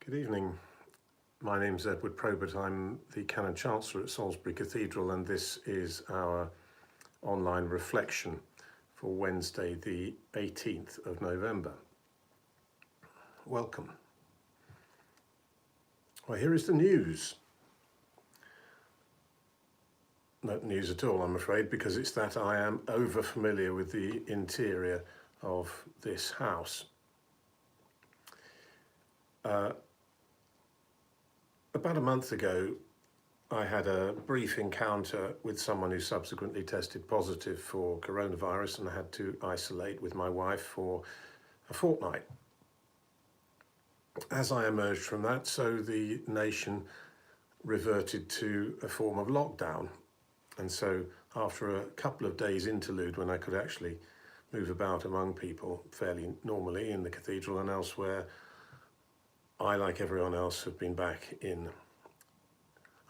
Good evening. My name's Edward Probert. I'm the Canon Chancellor at Salisbury Cathedral, and this is our online reflection for Wednesday, the 18th of November. Welcome. Well, here is the news. No news at all, I'm afraid, because it's that I am over familiar with the interior of this house. About a month ago, I had a brief encounter with someone who subsequently tested positive for coronavirus, and I had to isolate with my wife for a fortnight. As I emerged from that, so the nation reverted to a form of lockdown. And so after a couple of days interlude when I could actually move about among people fairly normally in the cathedral and elsewhere, I, like everyone else, have been back in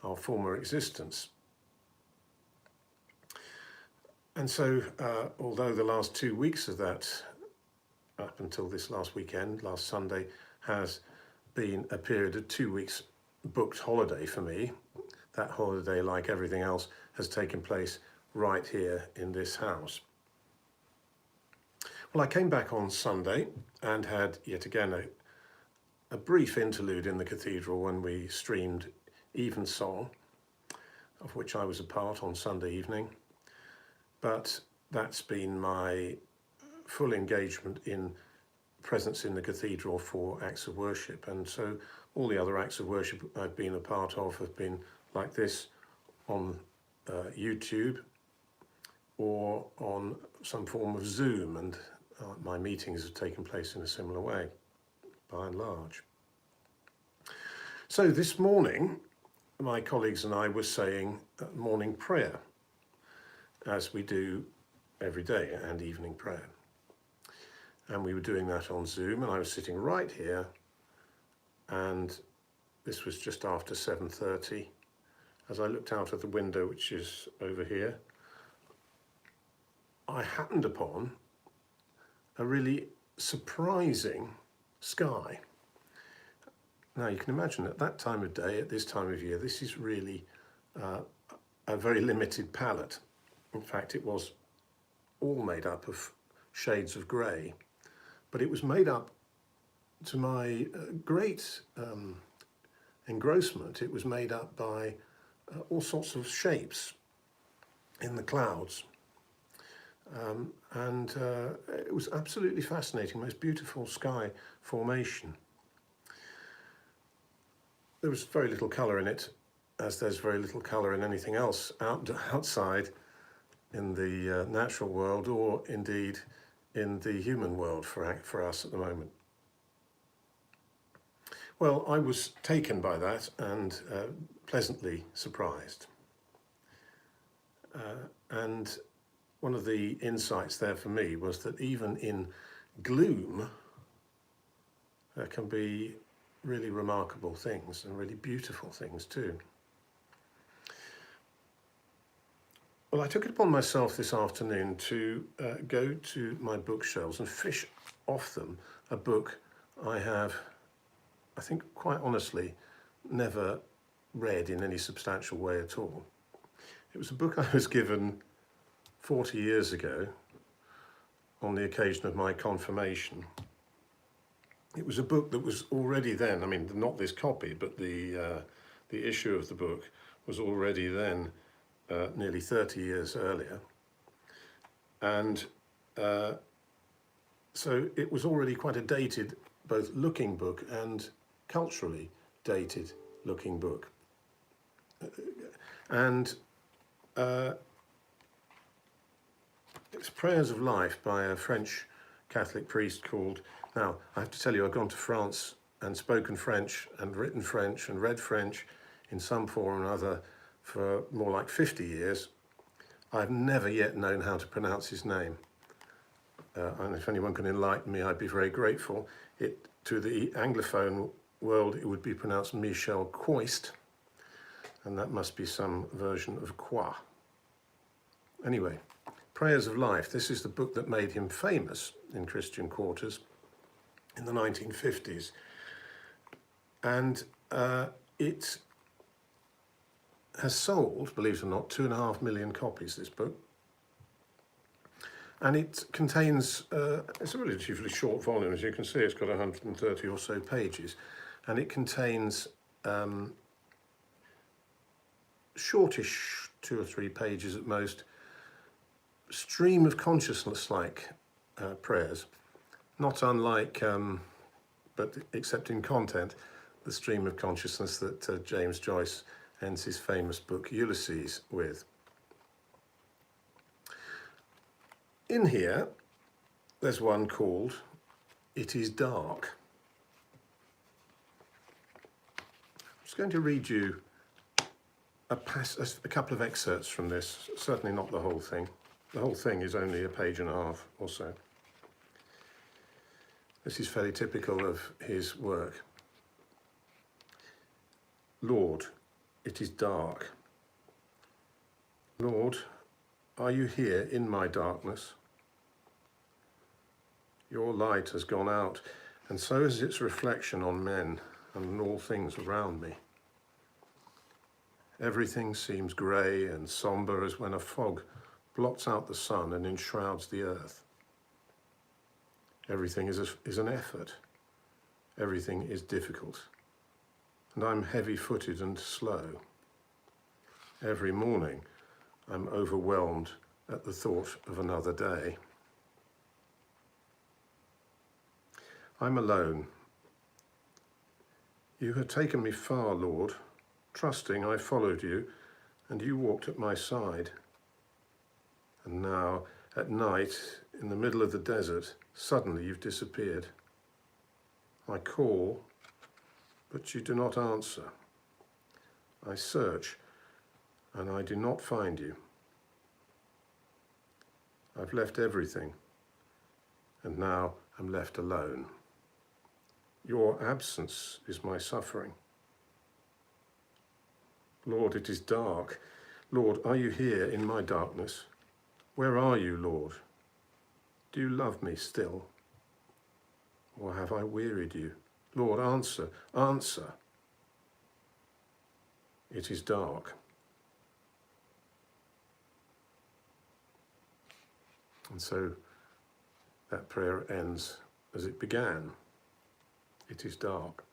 our former existence. And so, although the last 2 weeks of that, up until this last weekend, last Sunday, has been a period of 2 weeks booked holiday for me, that holiday, like everything else, has taken place right here in this house. Well, I came back on Sunday and had yet again a brief interlude in the cathedral when we streamed Evensong, of which I was a part on Sunday evening. But that's been my full engagement in presence in the cathedral for acts of worship. And so all the other acts of worship I've been a part of have been like this on YouTube or on some form of Zoom, and my meetings have taken place in a similar way, by and large. So this morning, my colleagues and I were saying morning prayer, as we do every day, and evening prayer. And we were doing that on Zoom, and I was sitting right here, and this was just after 7:30. As I looked out of the window, which is over here, I happened upon a really surprising sky. Now you can imagine at that time of day, at this time of year, this is really a very limited palette. In fact, it was all made up of shades of grey, but it was made up, to my great engrossment, it was made up by all sorts of shapes in the clouds. And it was absolutely fascinating, most beautiful sky formation. There was very little colour in it, as there's very little colour in anything else outside in the natural world, or indeed in the human world for us at the moment. Well, I was taken by that and pleasantly surprised. And one of the insights there for me was that even in gloom, there can be really remarkable things and really beautiful things too. Well, I took it upon myself this afternoon to go to my bookshelves and fish off them a book I have, I think quite honestly, never read in any substantial way at all. It was a book I was given 40 years ago on the occasion of my confirmation. It was a book that was already then, I mean, not this copy, but the issue of the book was already then nearly 30 years earlier. And so it was already quite a dated, both looking book and culturally dated looking book. And it's Prayers of Life by a French Catholic priest called, now I have to tell you, I've gone to France and spoken French and written French and read French in some form or other for more like 50 years. I've never yet known how to pronounce his name. And if anyone can enlighten me, I'd be very grateful. To the Anglophone world, it would be pronounced Michel Coist, and that must be some version of Croix. Anyway, Prayers of Life. This is the book that made him famous in Christian quarters in the 1950s. And it has sold, believe it or not, 2.5 million copies, this book. And it contains, it's a relatively short volume, as you can see, it's got 130 or so pages. And it contains shortish, 2 or 3 pages at most, stream of consciousness-like prayers, not unlike, but except in content, the stream of consciousness that James Joyce ends his famous book Ulysses with. In here, there's one called It Is Dark. I'm just going to read you a couple of excerpts from this, certainly not the whole thing. The whole thing is only a page and a half or so. This is fairly typical of his work. Lord, it is dark. Lord, are you here in my darkness? Your light has gone out, and so is its reflection on men and all things around me. Everything seems grey and sombre as when a fog blots out the sun and enshrouds the earth. Everything is an effort. Everything is difficult. And I'm heavy-footed and slow. Every morning, I'm overwhelmed at the thought of another day. I'm alone. You had taken me far, Lord. Trusting, I followed you, and you walked at my side. And now, at night, in the middle of the desert, suddenly you've disappeared. I call, but you do not answer. I search, and I do not find you. I've left everything, and now I'm left alone. Your absence is my suffering. Lord, it is dark. Lord, are you here in my darkness? Where are you, Lord? Do you love me still? Or have I wearied you? Lord, answer, answer. It is dark. And so that prayer ends as it began. It is dark.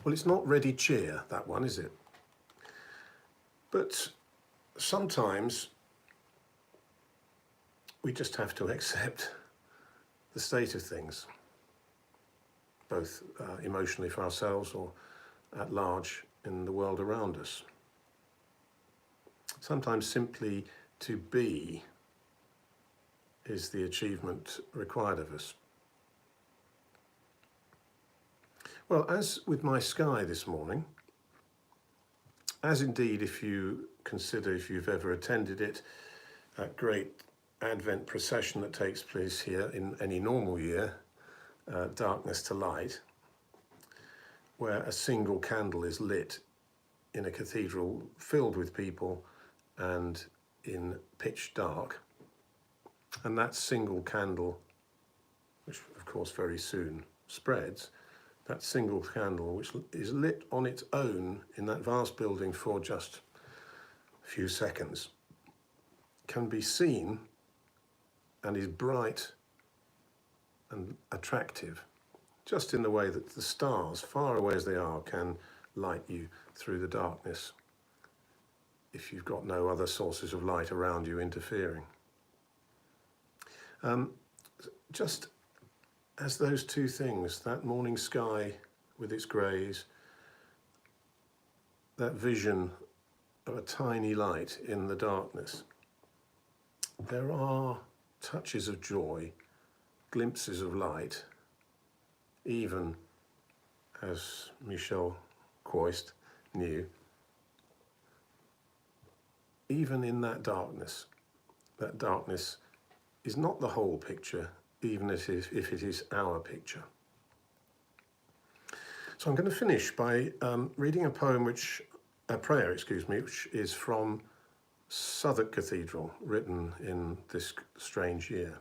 Well, it's not ready cheer, that one, is it? But sometimes we just have to accept the state of things, both emotionally for ourselves or at large in the world around us. Sometimes simply to be is the achievement required of us. Well, as with my sky this morning, as indeed if you consider, if you've ever attended it, that great Advent procession that takes place here in any normal year, Darkness to Light, where a single candle is lit in a cathedral filled with people and in pitch dark. And that single candle, which of course very soon spreads, that single candle, which is lit on its own in that vast building for just a few seconds, can be seen and is bright and attractive, just in the way that the stars, far away as they are, can light you through the darkness if you've got no other sources of light around you interfering. Just as those two things, that morning sky with its greys, that vision of a tiny light in the darkness, there are touches of joy, glimpses of light, even, as Michel Quoist knew, even in that darkness is not the whole picture, even if it is our picture. So I'm going to finish by reading a prayer, which is from Southwark Cathedral, written in this strange year.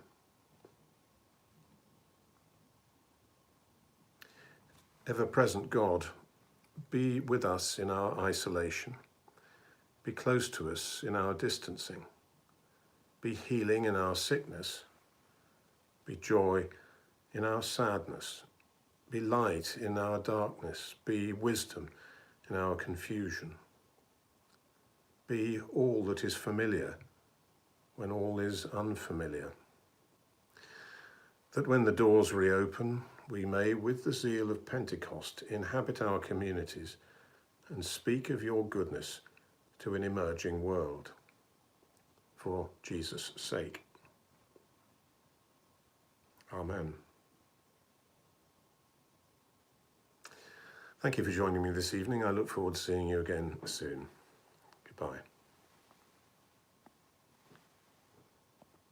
Ever-present God, be with us in our isolation. Be close to us in our distancing. Be healing in our sickness. Be joy in our sadness. Be light in our darkness. Be wisdom in our confusion. Be all that is familiar when all is unfamiliar. That when the doors reopen, we may, with the zeal of Pentecost, inhabit our communities and speak of your goodness to an emerging world. For Jesus' sake. Amen. Thank you for joining me this evening. I look forward to seeing you again soon. Goodbye.